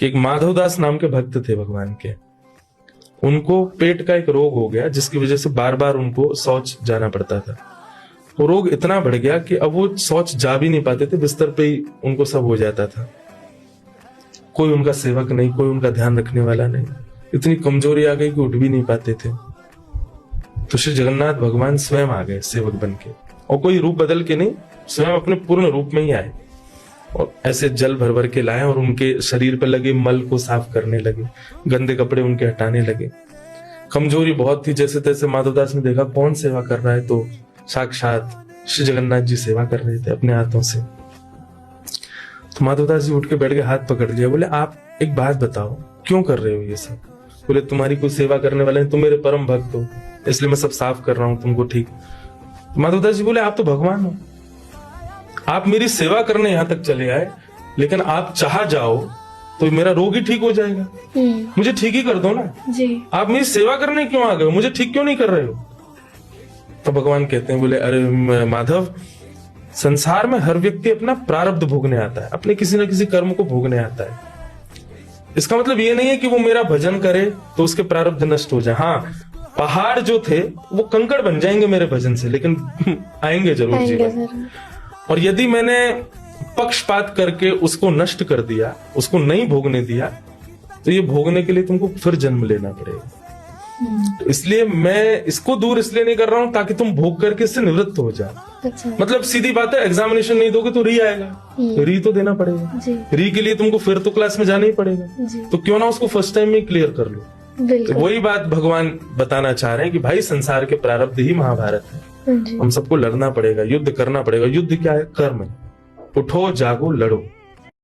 कि एक माधवदास नाम के भक्त थे भगवान के, उनको पेट का एक रोग हो गया जिसकी वजह से बार बार उनको शौच जाना पड़ता था। वो रोग इतना बढ़ गया कि अब वो शौच जा भी नहीं पाते थे, बिस्तर पे ही उनको सब हो जाता था। कोई उनका सेवक नहीं, कोई उनका ध्यान रखने वाला नहीं, इतनी कमजोरी आ गई कि उठ भी नहीं पाते थे। तो श्री जगन्नाथ भगवान स्वयं आ गए सेवक बन के, और कोई रूप बदल के नहीं, स्वयं अपने पूर्ण रूप में ही आए और ऐसे जल भर भर के लाए और उनके शरीर पर लगे मल को साफ करने लगे, गंदे कपड़े उनके हटाने लगे। कमजोरी बहुत थी, जैसे तैसे माधवदास ने देखा कौन सेवा कर रहा है, तो साक्षात श्री जगन्नाथ जी सेवा कर रहे थे अपने हाथों से। तो माधवदास जी उठ के बैठ के हाथ पकड़ लिया, बोले आप एक बात बताओ, क्यों कर रहे हो ये सब? बोले तुम्हारी कोई सेवा करने वाले हैं, तुम मेरे परम भक्त हो, इसलिए मैं सब साफ कर रहा हूं तुमको। ठीक। तो माधवदास जी बोले आप तो भगवान हो, आप मेरी सेवा करने यहां तक चले आए, लेकिन आप चाह जाओ तो मेरा रोग ही ठीक हो जाएगा, मुझे ठीक ही कर दो ना जी। आप मेरी सेवा करने क्यों आ गए हो, मुझे ठीक क्यों नहीं कर रहे हो? तो भगवान कहते हैं, बोले अरे माधव, संसार में हर व्यक्ति अपना प्रारब्ध भोगने आता है, अपने किसी न किसी कर्म को भोगने आता है। इसका मतलब ये नहीं है कि वो मेरा भजन करे तो उसके प्रारब्ध नष्ट हो जाए। हाँ, पहाड़ जो थे वो कंकड़ बन जाएंगे मेरे भजन से, लेकिन आएंगे जरूर जीवन। और यदि मैंने पक्षपात करके उसको नष्ट कर दिया, उसको नहीं भोगने दिया, तो ये भोगने के लिए तुमको फिर जन्म लेना पड़ेगा। तो इसलिए मैं इसको दूर इसलिए नहीं कर रहा हूं ताकि तुम भोग करके इससे निवृत्त हो जाओ। अच्छा। मतलब सीधी बात है, एग्जामिनेशन नहीं दोगे तो री आएगा, तो री तो देना पड़ेगा, री के लिए तुमको फिर तो क्लास में जाना ही पड़ेगा, तो क्यों ना उसको फर्स्ट टाइम में क्लियर कर लो। तो वही बात भगवान बताना चाह रहे हैं कि भाई संसार के प्रारब्ध ही महाभारत है, हम सबको लड़ना पड़ेगा, युद्ध करना पड़ेगा। युद्ध क्या है? कर्म। उठो जागो लड़ो।